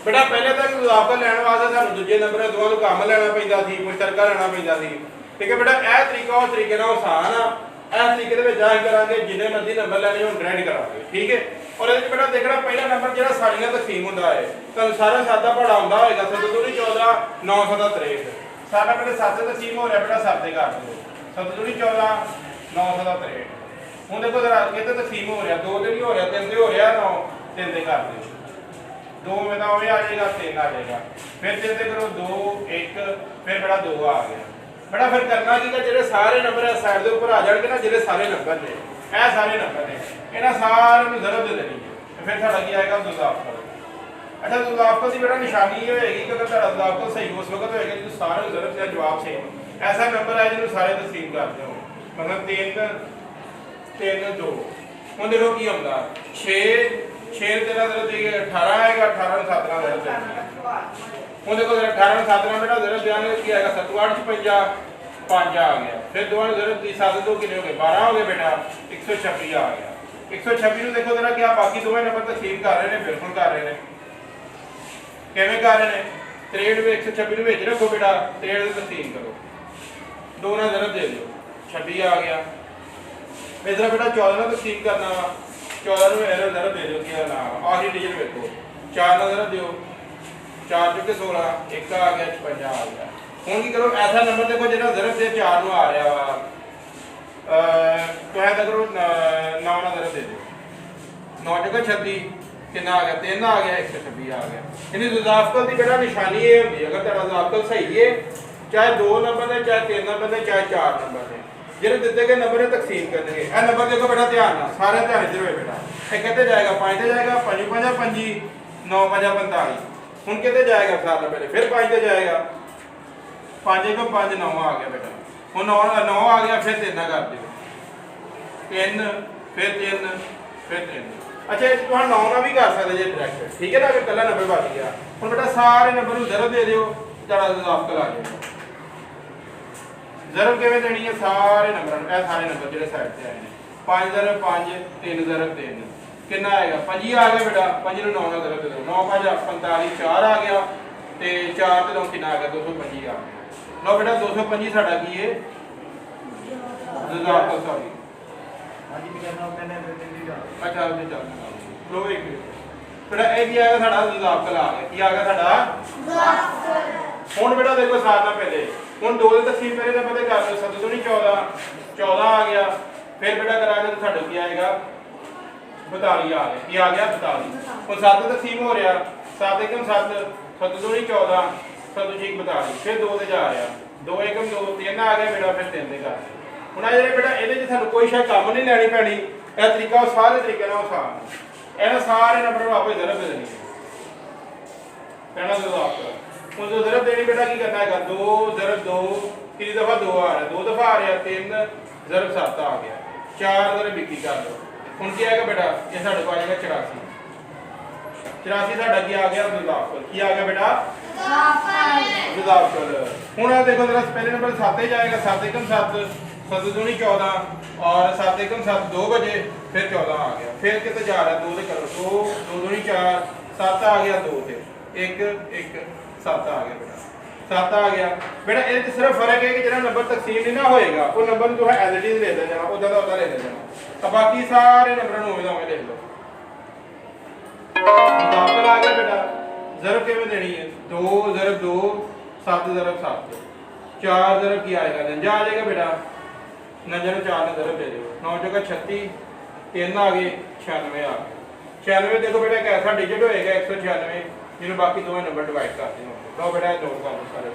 बेटा पहले तक मुजाफा लैन वास्ते सानू दूजे नंबर दोवां नूं कम लैना पैंदा सी, मुश्तरका लैना पैंदा सी। ठीक है बेटा, यह तरीका उस तरीके नाल आसान आ। इस तरीके दे विच आही करांगे जिन्ने मर्जी नंबर लैने हुण डायरेक्ट करांगे। ठीक है, और इहदे बेटा देखना पहला नंबर जिहड़ा सारियां तकसीम हुंदा है तुहानूं सारा सादा पढ़ा हुंदा होएगा 7 दूनी 14 9 7 63। साडा बेटा 7 तकसीम हो रहा बेटा 7 दे कर दो 7 दूनी 14 9 7 63। हुण देखो जरा किते तकसीम हो रहा 2 दे नहीं हो रहा 3 दे हो रहा 9 3 दे कर दो 2 में तो आ जाएगा 3 आ जाएगा, फिर 3 दे करो 2 1 फिर बेटा 2 आ गया। बेटा फिर करना की जो सारे नंबर इस साइड के ऊपर आ जाएंगे ना, जो सारे नंबर ने यह सारे नंबर ने इन्होंने सारे जरब दे देनी है। फिर साढ़ा की आएगा दुजाफल। अच्छा दुजाफल की बेटा निशानी ये होगी कि अगर साढ़ा दुजाफल सही उस वक्त होएगा जो सारे जरब का जवाब सेम ऐसा नंबर है जिन्होंने सारे तस्लीम करते हो, मतलब 3 3 2। हम देखो की आता 6 6 13 18 आएगा, 18 17 जरब। ਹੁਣ देखो 18 17 बेटा जरब देंगे की आएगा 7 8 55 5 आ गया। फिर दोनों जरब 7 2 कितने हो गए 12 हो गए बेटा 126 आ गया। 126 ਨੂੰ देखो जरा क्या बाकी दोवें नंबर तकसीम कर रहे हैं, बिल्कुल कर रहे हैं। किवें कर रहे हैं 63 में 126 ਨੂੰ ਵਿੱਚ ਰੱਖੋ बेटा 63 ਦੀ तकसीम करो, दो ना जरब दे दो 26 आ गया। इधर बेटा 14 ਨਾਲ तकसीम करना वा 14 ਨੂੰ ਇਹਦਾ जरब दे दो ਕੀ ना आखिरी डिजिट देखो 4 ਨਾਲ जरब दियो 4 चुके 16 1 आ गया 56 आ गया। ਹੁਣ ਕੀ ਕਰੋ ऐसा नंबर देखो ਜਿਹੜਾ ਜ਼ਰਬ ਦੇ 4 ਨੂੰ ਆ ਰਿਹਾ ਵਾ तो ऐसा करो 9 ਨਾਲ ਜ਼ਰਬ ਦੇ ਦਿਓ 9 चुके 36 कितना आ गया 3 आ गया 126 आ गया। यानी ज़ाफ़क़ल की बेटा निशानी ये होती है अगर तेरा ज़ाफ़क़ल सही है चाहे 2 नंबर ने चाहे 3 नंबर ने चाहे 4 नंबर ने ਜਿਹੜੇ ਦਿੱਤੇ ਗਏ ਨੰਬਰ ਨੇ ਤਕਸੀਮ ਕਰਨਗੇ। ਇਹ ਨੰਬਰ ਦੇਖੋ ਬੇਟਾ ਧਿਆਨ ਨਾਲ ਸਾਰੇ ਧਿਆਨ ਚ ਹੋਏ ਬੇਟਾ। ਇਹ ਕਿੱਥੇ ਜਾਏਗਾ 5 ਤੇ ਜਾਏਗਾ 5 5 25 9 5 45। ਹੁਣ ਕਿੱਥੇ ਜਾਏਗਾ ਸਾਲ ਨਾਲ ਪਹਿਲੇ फिर 5 ਤੇ ਜਾਏਗਾ 5 1 5 9 आ गया बेटा। ਹੁਣ 9 आ गया फिर 3 कर दियो 3 फिर 3 फिर 3। अच्छा तुम 9 ਨਾਲ भी कर सकते जे डायरेक्ट। ठीक है ना, अगर कला नंबर बच गया ਹੁਣ बेटा सारे नंबर ਨੂੰ ਜ਼ਰਬ ਦੇ ਦਿਓ ਤੁਹਾਡਾ ਜ਼ਾਫ਼क़ਲ आ जाएगा। ਜ਼ਰਬ ਕਿਵੇਂ ਦੇਣੀ ਹੈ ਸਾਰੇ ਨੰਬਰਾਂ ਨੂੰ, ਇਹ ਸਾਰੇ ਨੰਬਰ ਜਿਹੜੇ ਸਾਈਡ ਤੇ ਆਏ ਨੇ 5 ਜ਼ਰਬ 5 3 ਜ਼ਰਬ 3 ਕਿੰਨਾ ਆਏਗਾ 25 ਆ ਗਿਆ बेटा। 5 ਨੂੰ 9 ਨਾਲ ਜ਼ਰਬ ਦੇ ਦਿਓ 9 5 45 4 आ गया ਤੇ 4 ਤੇ 9 ਕਿੰਨਾ ਆ ਗਿਆ 225 ਆ ਗਿਆ। ਲਓ बेटा 225 ਸਾਡਾ ਕੀ ਹੈ ਜ਼ਾਫ਼क़ਲ ਸੌਰੀ ਹਾਂਜੀ ਵੀ ਕਰਨਾ ਪੈਣਾ ਤੇ अच्छा ਉਹਦੇ ਚੱਲਣਾ। ਲਓ ਇੱਕ बेटा ਇਹ ਕੀ ਆਏਗਾ ਸਾਡਾ ਜ਼ਾਫ਼क़ਲ ਆ ਗਿਆ। ਕੀ ਆ ਗਿਆ ਸਾਡਾ ਜ਼ਾਫ਼क़ਲ। ਹੁਣ बेटा देखो साथ ना पहले ਹੁਣ 2 ਦੇ ਤਕਸੀਮ ਪਹਿਲੇ ਤਾਂ ਪਤਾ ਕਰ ਲਓ 7 दूनी 14 14 आ गया। फिर बेटा करांगे तो साਡਾ ਕੀ ਆਏਗਾ 42 आ गया। ਕੀ ਆ ਗਿਆ 42। ਹੁਣ 7 ਤਕਸੀਮ ਹੋ ਰਿਹਾ 7 1 7 7 दूनी 14 7 6 42 फिर 2 ਤੇ ਜਾ ਰਿਹਾ 2 1 2 3 ਆ ਗਿਆ बेटा फिर 3 ਤੇ ਕਰ। ਹੁਣ ਆ ਜਿਹੜੇ बेटा ਇਹਦੇ 'ਚ ਸਾਨੂੰ ਕੋਈ ਸ਼ਾ ਕੰਮ ਨਹੀਂ ਲੈਣੀ ਪੈਣੀ। ਇਹ ਤਰੀਕਾ ਉਹ ਸਾਰੇ ਤਰੀਕੇ ਨਾਲ ਆਸਾਨ ਹੈ। ਇਹਨਾਂ ਸਾਰੇ ਨੰਬਰ ਨੂੰ ਆਪੇ ਜ਼ਰਬ ਦੇ ਦੇਣੀ ਹੈ। ਪਹਿਲਾ ਜਵਾਬ ਹੁਣ जो जरब देनी बेटा की करना है 2 जरब 2 कितनी दफा 2 आ रहा है 2 दफा आ रहा 3 जरब 7 आ गया 4 जरब 21 कर दो। ਹੁਣ ਕੀ ਆਏਗਾ बेटा ये ਸਾਡੇ ਕੋਲ ਆਏਗਾ 84 84 ਸਾਡਾ ਕੀ ਆ ਗਿਆ ਜ਼ਾਫ਼क़ਲ। ਕੀ ਆ ਗਿਆ बेटा ਜ਼ਾਫ਼क़ਲ। ਹੁਣ ਆ ਦੇਖੋ जरा पहले नंबर 7 ही जाएगा 7 1 7 7 दूनी 14 और 7 1 7 2 बजे फिर 14 आ गया। फिर कितने जा रहा है 2 से करो 2 2 दूनी 4 7 आ गया 2 से 1 1 7 आ गया बेटा 7 आ गया बेटा। ये सिर्फ फर्क है कि जो नंबर तकसीम नहीं ना होएगा वो नंबर जो है एज इट इज लेते जाना उदा का उदा लेते जाना। अब बाकी सारे नंबर उवें दा उवें लिख लो। ज़ाफ़क़ल आ गया बेटा। ज़रब किवें देनी है 2 ज़रब 2 7 ज़रब 7 4 ज़रब की आएगा 49 आ जाएगा बेटा। 49 ਨੂੰ 4 ने ज़रब दे दो 9 जगह 36 3 आ गए 96 आ गए। 96 देखो बेटा एक ऐसा डिजिट होएगा 196 जिन्हें बाकी दोनों नंबर डिवाइड करते हो। लो बेटा नोट कर लो सारे।